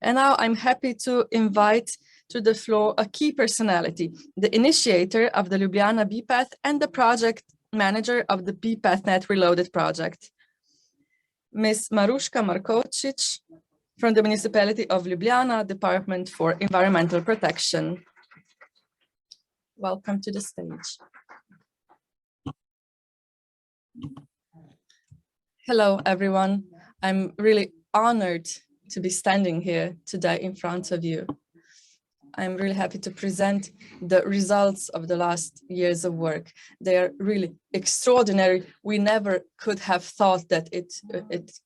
And now I'm happy to invite to the floor a key personality, the initiator of the Ljubljana BEE PATH and the project manager of the BeePathNet Reloaded project, Ms. Maruška Markovčič from the municipality of Ljubljana, Department for Environmental Protection. Welcome to the stage. Hello, everyone. I'm really honored to be standing here today in front of you. I'm really happy to present the results of the last years of work. They are really extraordinary. We never could have thought that it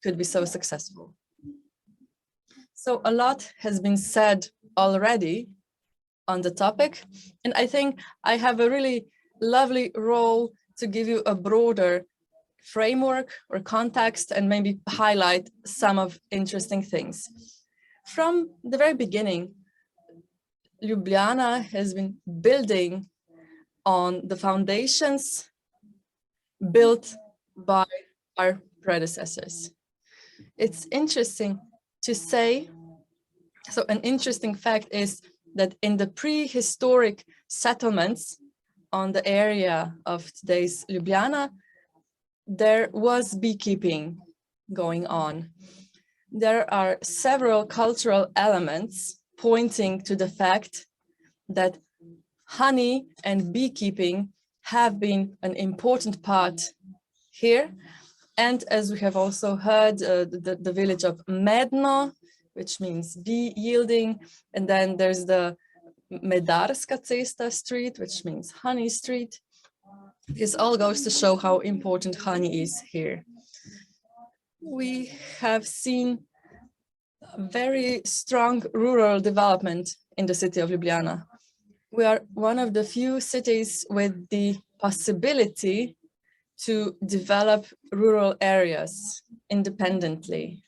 could be so successful. So a lot has been said already on the topic, and I think I have a really lovely role to give you a broader framework or context and maybe highlight some of interesting things. From the very beginning, Ljubljana has been building on the foundations built by our predecessors. It's interesting to say, so an interesting fact is that in the prehistoric settlements on the area of today's Ljubljana, there was beekeeping going on. There are several cultural elements pointing to the fact that honey and beekeeping have been an important part here. And as we have also heard, the village of Medno, which means bee yielding, and then there's the Medarska Cesta street, which means honey street. This all goes to show how important honey is here. We have seen very strong rural development in the city of Ljubljana. We are one of the few cities with the possibility to develop rural areas independently.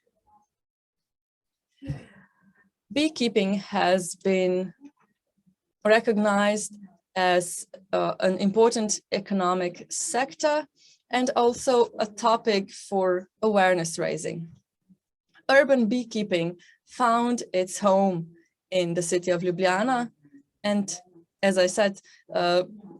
Beekeeping has been recognized as an important economic sector and also a topic for awareness raising. Urban beekeeping found its home in the city of Ljubljana, and as I said,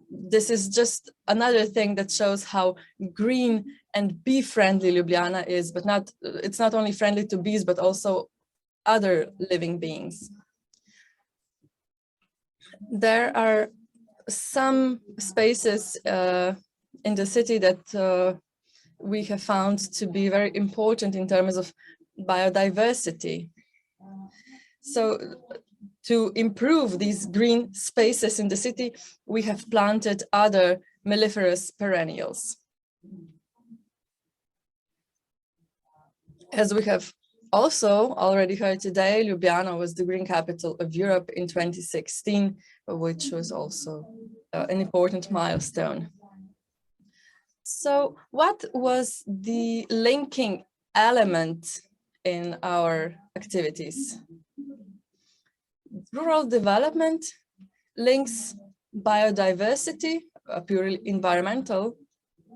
this is just another thing that shows how green and bee-friendly Ljubljana is, but it's not only friendly to bees, but also other living beings. There are some spaces in the city that we have found to be very important in terms of biodiversity. So to improve these green spaces in the city, we have planted other melliferous perennials. As we have also already heard today, Ljubljana was the green capital of Europe in 2016, which was also an important milestone. So what was the linking element in our activities? Rural development links biodiversity, a purely environmental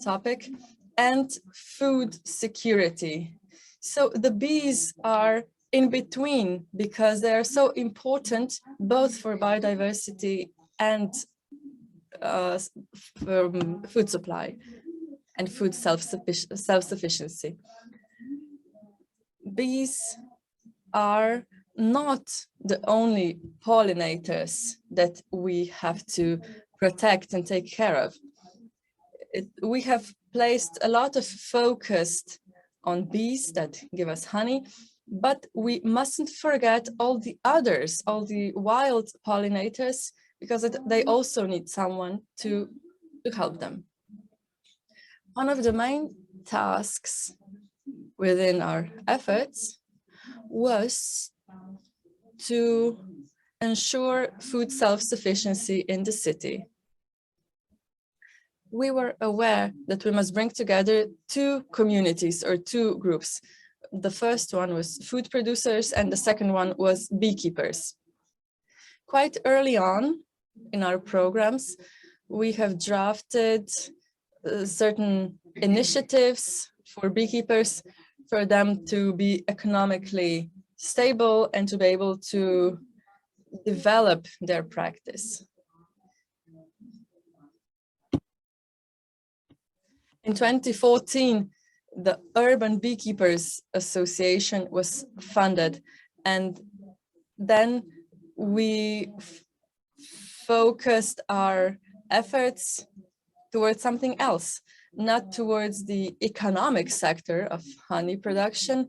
topic, and food security. So the bees are in between because they are so important both for biodiversity and for food supply and food self-sufficiency. Bees are not the only pollinators that we have to protect and take care of. We have placed a lot of focus on bees that give us honey, but we mustn't forget all the others, all the wild pollinators, because they also need someone to help them. One of the main tasks within our efforts was to ensure food self-sufficiency in the city. We were aware that we must bring together two communities or two groups. The first one was food producers and the second one was beekeepers. Quite early on in our programs, we have drafted certain initiatives for beekeepers for them to be economically stable and to be able to develop their practice. In 2014, the Urban Beekeepers Association was funded, and then we focused our efforts towards something else, not towards the economic sector of honey production,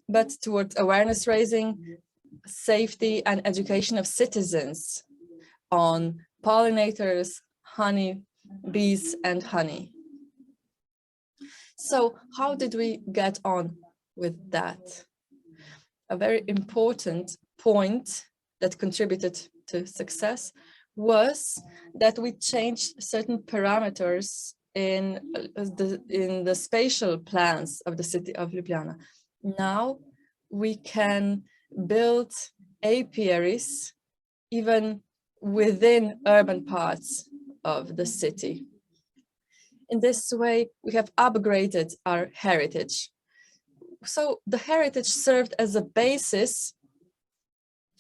but towards awareness raising, safety and education of citizens on pollinators, honey, bees, and honey. So how did we get on with that? A very important point that contributed to success was that we changed certain parameters in the spatial plans of the city of Ljubljana. Now we can build apiaries even within urban parts of the city. In this way, we have upgraded our heritage. So the heritage served as a basis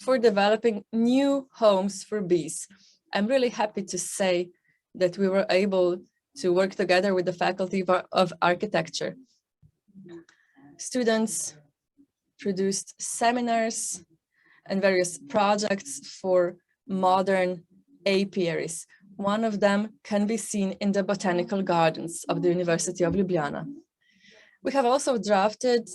for developing new homes for bees. I'm really happy to say that we were able to work together with the Faculty of Architecture. Students produced seminars and various projects for modern apiaries. One of them can be seen in the botanical gardens of the University of Ljubljana. We have also drafted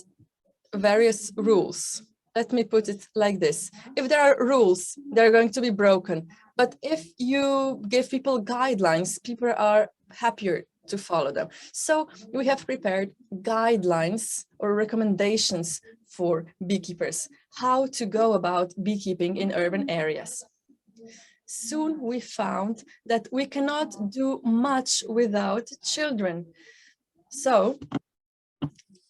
various rules. Let me put it like this. If there are rules, they're going to be broken. But if you give people guidelines, people are happier to follow them. So we have prepared guidelines or recommendations for beekeepers, how to go about beekeeping in urban areas. Soon we found that we cannot do much without children. So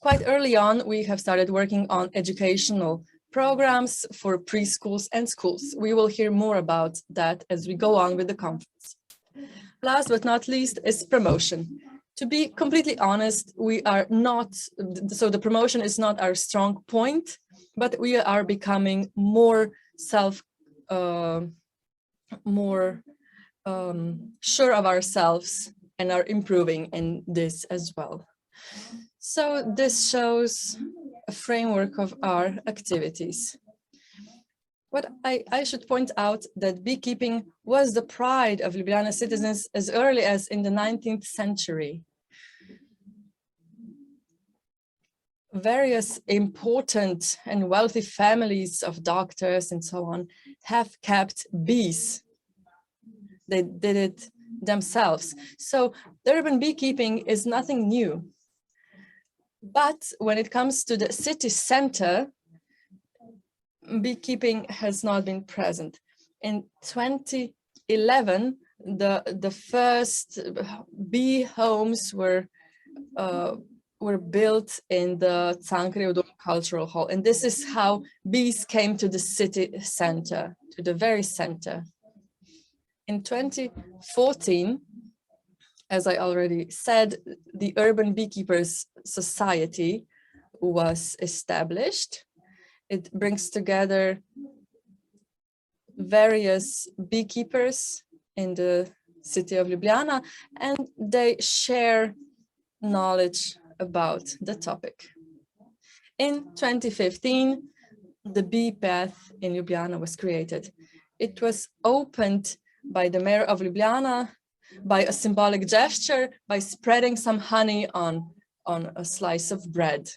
quite early on, we have started working on educational programs for preschools and schools. We will hear more about that as we go on with the conference. Last but not least is promotion. To be completely honest, we are not, so the promotion is not our strong point, but we are becoming more sure of ourselves and are improving in this as well. So this shows a framework of our activities. But I should point out that beekeeping was the pride of Ljubljana citizens as early as in the 19th century. Various important and wealthy families of doctors and so on have kept bees. They did it themselves. So the urban beekeeping is nothing new. But when it comes to the city center, beekeeping has not been present. In 2011, the first bee homes were built in the Cankriu Cultural Hall. And this is how bees came to the city center, to the very center. In 2014, as I already said, the Urban Beekeepers Society was established. It brings together various beekeepers in the city of Ljubljana, and they share knowledge about the topic. In 2015, the Bee Path in Ljubljana was created. It was opened by the mayor of Ljubljana by a symbolic gesture, by spreading some honey on a slice of bread.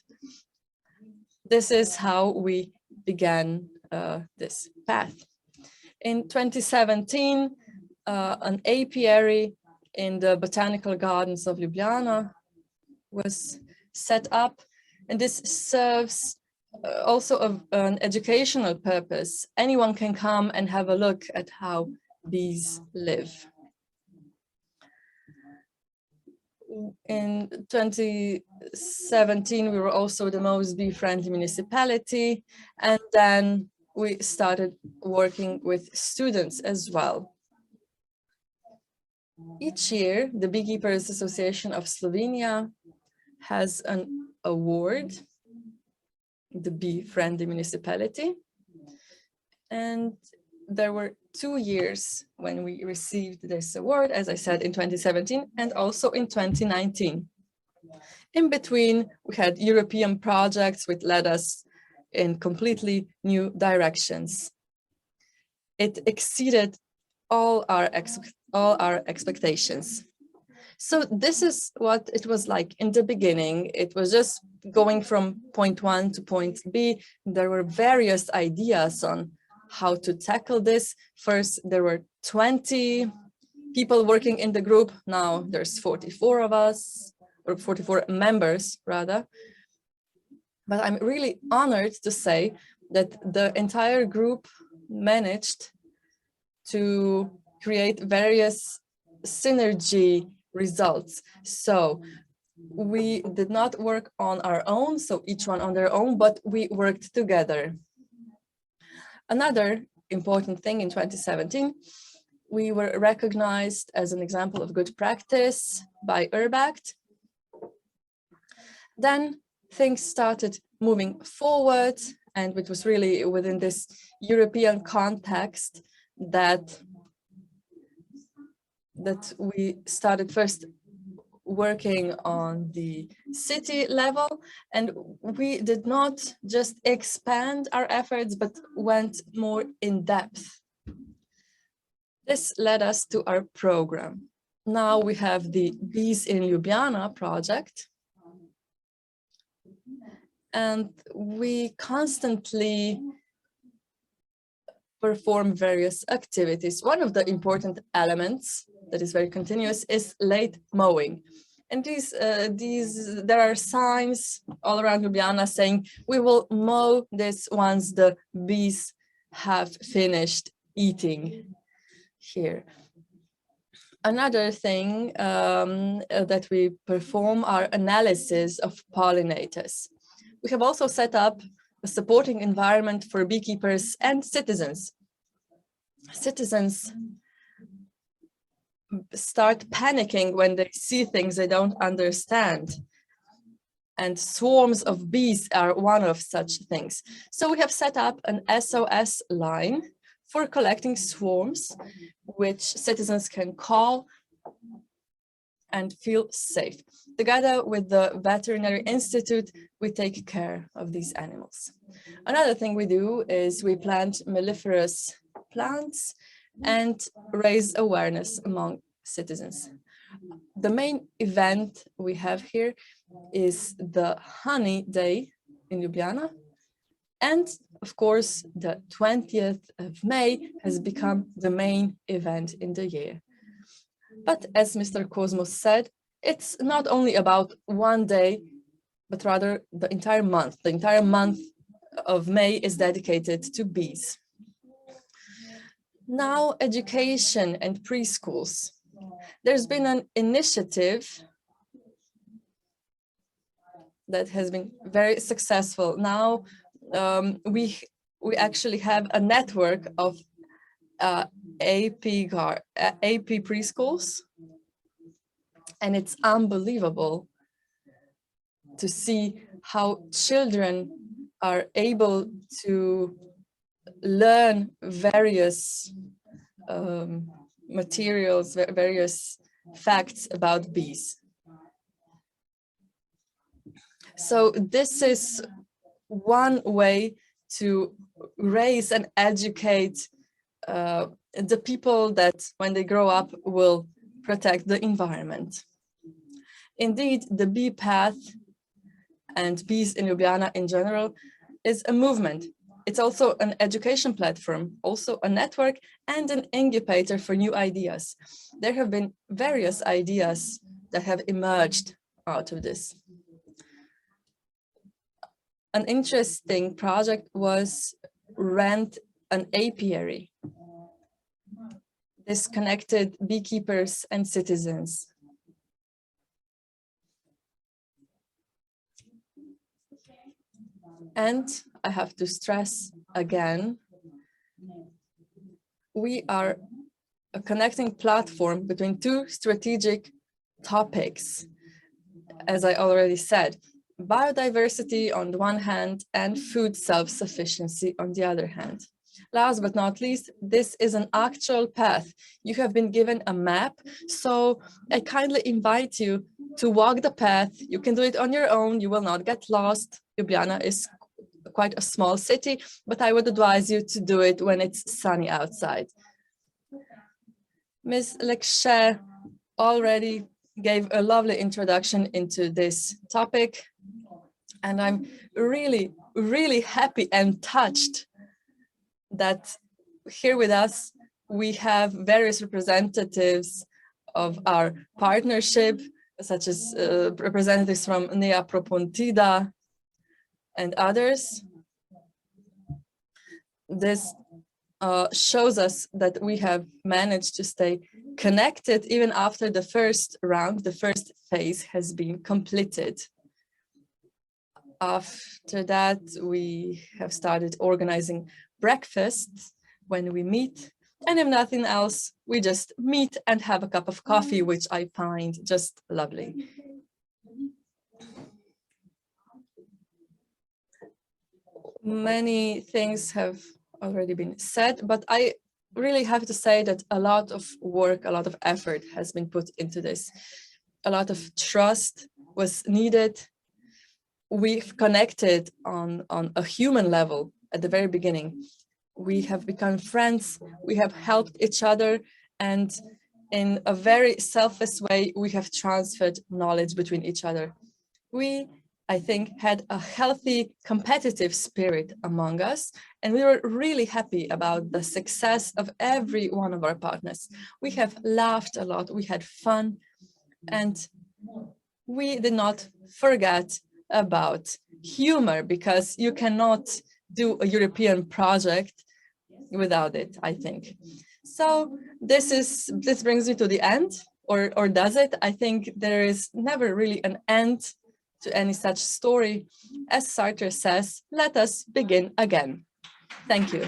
This is how we began this path. In 2017, an apiary in the botanical gardens of Ljubljana was set up, and this serves also an educational purpose. Anyone can come and have a look at how bees live. In 2017, we were also the most bee-friendly municipality, and then we started working with students as well. Each year, the Beekeepers Association of Slovenia has an award the bee-friendly municipality. And there were 2 years when we received this award, as I said, in 2017 and also in 2019. In between, we had European projects which led us in completely new directions. It exceeded all our expectations. So this is what it was like in the beginning. It was just going from point 1 to point B. There were various ideas on how to tackle this. First, there were 20 people working in the group. Now there's 44 of us, or 44 members rather. But I'm really honored to say that the entire group managed to create various synergy results. So we did not work on our own, so each one on their own, but we worked together. Another important thing in 2017, we were recognized as an example of good practice by URBACT. Then things started moving forward, and it was really within this European context that we started first working on the city level, and we did not just expand our efforts, but went more in depth. This led us to our program. Now we have the Bees in Ljubljana project, and we constantly perform various activities. One of the important elements that is very continuous is late mowing. And there are signs all around Ljubljana saying, we will mow this once the bees have finished eating here. Another thing that we perform are analysis of pollinators. We have also set up a supporting environment for beekeepers and citizens. Citizens start panicking when they see things they don't understand. And swarms of bees are one of such things. So we have set up an SOS line for collecting swarms, which citizens can call and feel safe. Together with the Veterinary Institute, we take care of these animals. Another thing we do is we plant melliferous plants and raise awareness among citizens. The main event we have here is the Honey Day in Ljubljana. And of course, the 20th of May has become the main event in the year. But as Mr. Cosmos said, it's not only about one day, but rather the entire month. The entire month of May is dedicated to bees. Now, education and preschools. There's been an initiative that has been very successful. Now, we actually have a network of AP preschools, and it's unbelievable to see how children are able to learn various materials, various facts about bees. So this is one way to raise and educate the people that when they grow up will protect the environment. Indeed, the Bee Path and Bees in Ljubljana in general is a movement. It's also an education platform, also a network and an incubator for new ideas. There have been various ideas that have emerged out of this. An interesting project was rent an apiary. This connected beekeepers and citizens. And I have to stress again, we are a connecting platform between two strategic topics. As I already said, biodiversity on the one hand and food self-sufficiency on the other hand. Last but not least, this is an actual path. You have been given a map, so I kindly invite you to walk the path. You can do it on your own, you will not get lost. Ljubljana is quite a small city, but I would advise you to do it when it's sunny outside. Ms. Lekche already gave a lovely introduction into this topic, and I'm really, really happy and touched that here with us, we have various representatives of our partnership, such as representatives from Nea Propontida and others. This shows us that we have managed to stay connected even after the first round, the first phase has been completed. After that, we have started organizing breakfasts when we meet, and if nothing else, we just meet and have a cup of coffee, which I find just lovely. Many things have already been said, but I really have to say that a lot of work, a lot of effort has been put into this. A lot of trust was needed. We've connected on a human level at the very beginning. We have become friends, we have helped each other, and in a very selfless way, we have transferred knowledge between each other. We, I think, had a healthy competitive spirit among us, and we were really happy about the success of every one of our partners. We have laughed a lot, we had fun, and we did not forget about humor, because you cannot do a European project without it, I think. So this brings me to the end, or does it? I think there is never really an end to any such story. As Sartre says, let us begin again. Thank you.